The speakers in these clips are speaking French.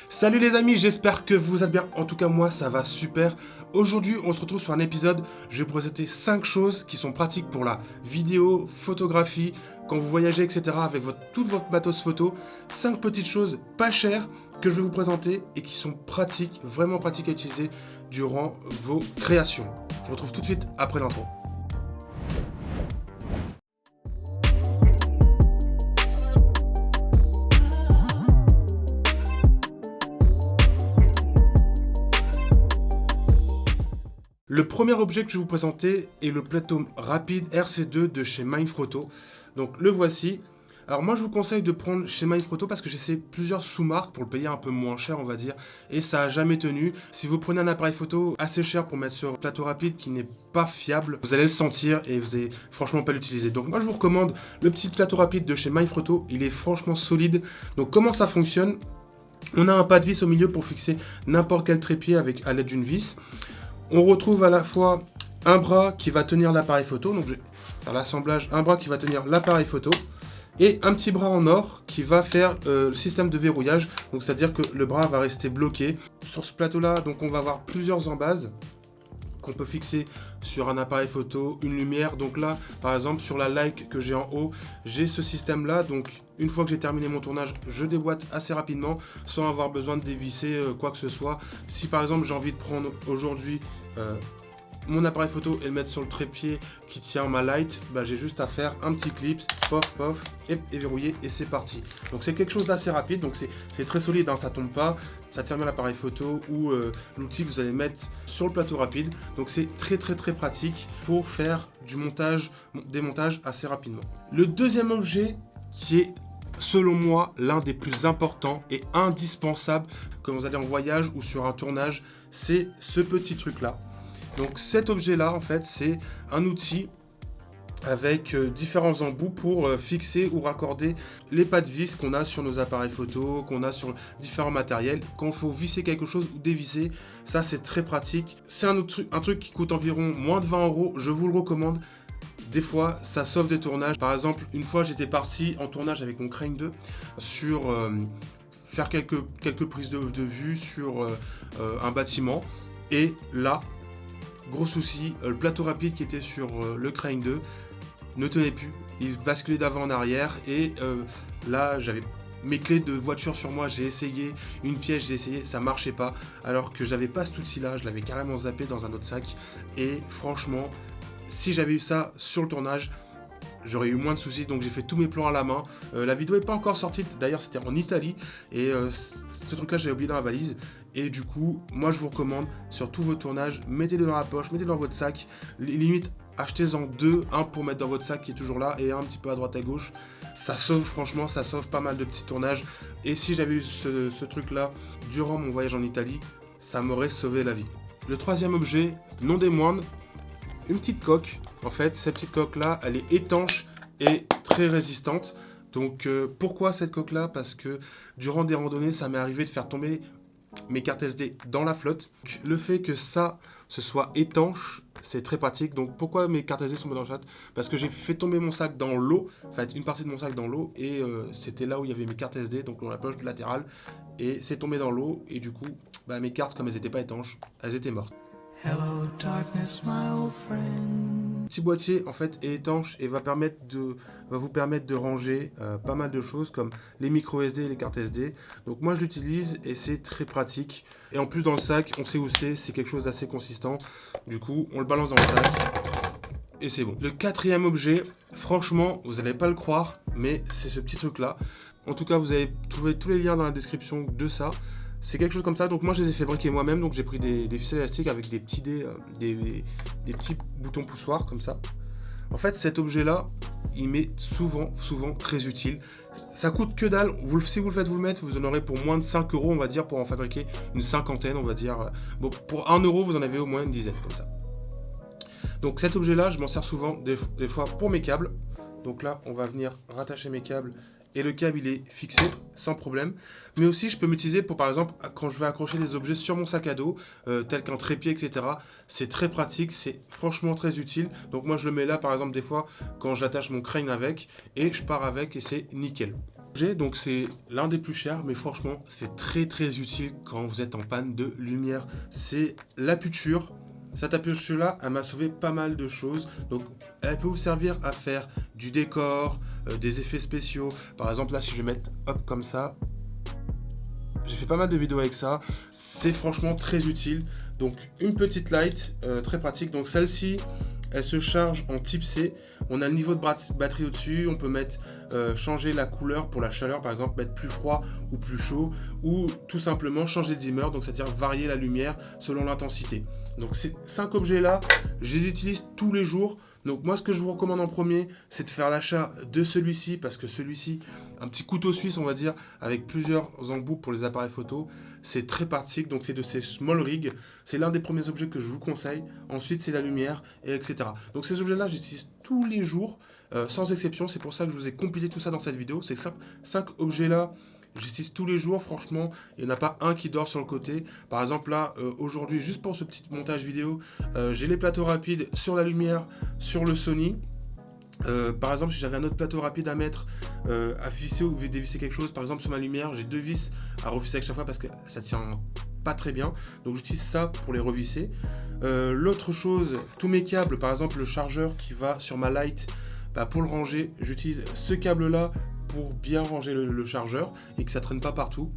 Salut les amis, j'espère que vous allez bien. En tout cas moi ça va super. Aujourd'hui on se retrouve sur un épisode. Je vais vous présenter 5 choses qui sont pratiques pour la vidéo, photographie, quand vous voyagez etc. avec toute votre matos photo. 5 petites choses pas chères que je vais vous présenter et qui sont pratiques, vraiment pratiques à utiliser durant vos créations. Je vous retrouve tout de suite après l'intro. Le premier objet que je vais vous présenter est le plateau rapide RC2 de chez Manfrotto. Donc le voici. Alors moi je vous conseille de prendre chez Manfrotto parce que j'ai essayé plusieurs sous-marques pour le payer un peu moins cher on va dire. Et ça a jamais tenu. Si vous prenez un appareil photo assez cher pour mettre sur un plateau rapide qui n'est pas fiable, vous allez le sentir et vous allez franchement pas l'utiliser. Donc moi je vous recommande le petit plateau rapide de chez Manfrotto. Il est franchement solide. Donc comment ça fonctionne? On a un pas de vis au milieu pour fixer n'importe quel trépied à l'aide d'une vis. On retrouve à la fois un bras qui va tenir l'appareil photo, donc je vais faire l'assemblage, un bras qui va tenir l'appareil photo, et un petit bras en or qui va faire le système de verrouillage, donc c'est-à-dire que le bras va rester bloqué. Sur ce plateau-là, donc on va avoir plusieurs embases qu'on peut fixer sur un appareil photo, une lumière. Donc là, par exemple, sur la Leica que j'ai en haut, j'ai ce système-là. Donc une fois que j'ai terminé mon tournage, je déboîte assez rapidement sans avoir besoin de dévisser quoi que ce soit. Si par exemple j'ai envie de prendre aujourd'hui mon appareil photo et le mettre sur le trépied qui tient ma light, bah, j'ai juste à faire un petit clip, pof pof, et verrouiller et c'est parti. Donc c'est quelque chose d'assez rapide, donc c'est très solide, hein, ça tombe pas, ça tient bien l'appareil photo ou l'outil que vous allez mettre sur le plateau rapide. Donc c'est très pratique pour faire du montage, démontage assez rapidement. Le deuxième objet qui est selon moi l'un des plus importants et indispensables quand vous allez en voyage ou sur un tournage, c'est ce petit truc là. Donc cet objet-là, en fait, c'est un outil avec différents embouts pour fixer ou raccorder les pas de vis qu'on a sur nos appareils photo, qu'on a sur différents matériels. Quand il faut visser quelque chose ou dévisser, ça c'est très pratique. C'est un truc qui coûte environ moins de 20 €, je vous le recommande. Des fois, ça sauve des tournages. Par exemple, une fois j'étais parti en tournage avec mon Crane 2 sur faire quelques prises de vue sur un bâtiment. Et là, gros souci, le plateau rapide qui était sur le Crane 2 ne tenait plus, il basculait d'avant en arrière et là j'avais mes clés de voiture sur moi, j'ai essayé une pièce, j'ai essayé, ça marchait pas alors que j'avais pas cet outil là, je l'avais carrément zappé dans un autre sac et franchement si j'avais eu ça sur le tournage, j'aurais eu moins de soucis, donc j'ai fait tous mes plans à la main. La vidéo n'est pas encore sortie, d'ailleurs c'était en Italie, et ce truc là j'avais oublié dans la valise. Et du coup, moi je vous recommande, sur tous vos tournages, mettez-le dans la poche, mettez-le dans votre sac, limite achetez-en deux, un pour mettre dans votre sac qui est toujours là, et un petit peu à droite à gauche. Ça sauve, franchement, ça sauve pas mal de petits tournages. Et si j'avais eu ce truc là durant mon voyage en Italie, ça m'aurait sauvé la vie. Le troisième objet, non des moindres, une petite coque. En fait, cette petite coque là, elle est étanche et très résistante. Donc pourquoi cette coque là? Parce que durant des randonnées, ça m'est arrivé de faire tomber mes cartes SD dans la flotte. Le fait que ça, ce soit étanche, c'est très pratique. Donc pourquoi mes cartes SD sont dans la flotte? Parce que j'ai fait tomber mon sac dans l'eau, enfin une partie de mon sac dans l'eau, et c'était là où il y avait mes cartes SD, donc dans la poche latérale, et c'est tombé dans l'eau, et du coup, bah, mes cartes, comme elles n'étaient pas étanches, elles étaient mortes. Hello darkness, my old friend. Petit boîtier en fait est étanche et va vous permettre de ranger pas mal de choses comme les micro SD et les cartes SD. Donc moi je l'utilise et c'est très pratique. Et en plus dans le sac, on sait où c'est quelque chose d'assez consistant. Du coup, on le balance dans le sac et c'est bon. Le quatrième objet, franchement, vous n'allez pas le croire, mais c'est ce petit truc là. En tout cas, vous allez trouver tous les liens dans la description de ça. C'est quelque chose comme ça, donc moi je les ai fabriqués moi-même, donc j'ai pris des ficelles élastiques avec des petits des petits boutons poussoirs comme ça. En fait cet objet là, il m'est souvent très utile. Ça coûte que dalle, si vous le faites vous le mettre, vous en aurez pour moins de 5 € on va dire, pour en fabriquer une cinquantaine on va dire. Bon, pour 1 € vous en avez au moins une dizaine comme ça. Donc cet objet là, je m'en sers souvent des fois pour mes câbles. Donc là on va venir rattacher mes câbles. Et le câble il est fixé sans problème. Mais aussi je peux m'utiliser pour par exemple quand je vais accrocher des objets sur mon sac à dos, tel qu'un trépied etc. C'est très pratique, c'est franchement très utile. Donc moi je le mets là par exemple des fois quand j'attache mon crane avec et je pars avec et c'est nickel. Donc c'est l'un des plus chers, mais franchement, c'est très utile quand vous êtes en panne de lumière. C'est l'aputure. Cette aputure-là, elle m'a sauvé pas mal de choses. Donc, elle peut vous servir à faire du décor, des effets spéciaux. Par exemple, là, si je vais mettre, hop, comme ça, j'ai fait pas mal de vidéos avec ça. C'est franchement très utile. Donc, une petite light, très pratique. Donc, celle-ci, elle se charge en type C. On a le niveau de batterie au-dessus. On peut mettre, changer la couleur pour la chaleur, par exemple, mettre plus froid ou plus chaud. Ou tout simplement changer le dimmer, donc c'est-à-dire varier la lumière selon l'intensité. Donc ces 5 objets-là, je les utilise tous les jours. Donc moi, ce que je vous recommande en premier, c'est de faire l'achat de celui-ci, parce que celui-ci, un petit couteau suisse, on va dire, avec plusieurs embouts pour les appareils photo, c'est très pratique. Donc c'est de ces small rigs. C'est l'un des premiers objets que je vous conseille. Ensuite, c'est la lumière, et etc. Donc ces objets-là, j'utilise tous les jours, sans exception. C'est pour ça que je vous ai compilé tout ça dans cette vidéo. Ces 5 objets-là, j'utilise tous les jours, franchement, il n'y en a pas un qui dort sur le côté. Par exemple là, aujourd'hui, juste pour ce petit montage vidéo, j'ai les plateaux rapides sur la lumière, sur le Sony. Par exemple, si j'avais un autre plateau rapide à mettre, à visser ou dévisser quelque chose, par exemple sur ma lumière, j'ai 2 vis à revisser à chaque fois parce que ça tient pas très bien. Donc j'utilise ça pour les revisser. L'autre chose, tous mes câbles, par exemple le chargeur qui va sur ma light, bah, pour le ranger, j'utilise ce câble là pour bien ranger le chargeur et que ça traîne pas partout.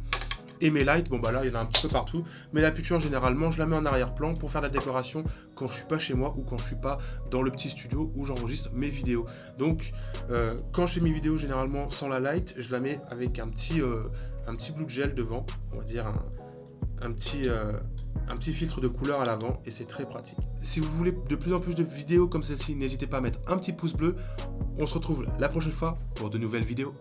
Et mes lights, bon bah là il y en a un petit peu partout, mais l'aputure généralement je la mets en arrière-plan pour faire la décoration quand je suis pas chez moi ou quand je suis pas dans le petit studio où j'enregistre mes vidéos. Donc quand je fais mes vidéos généralement sans la light, je la mets avec un petit blue gel devant, on va dire un petit filtre de couleur à l'avant, et c'est très pratique. Si vous voulez de plus en plus de vidéos comme celle-ci, n'hésitez pas à mettre un petit pouce bleu. On se retrouve la prochaine fois pour de nouvelles vidéos.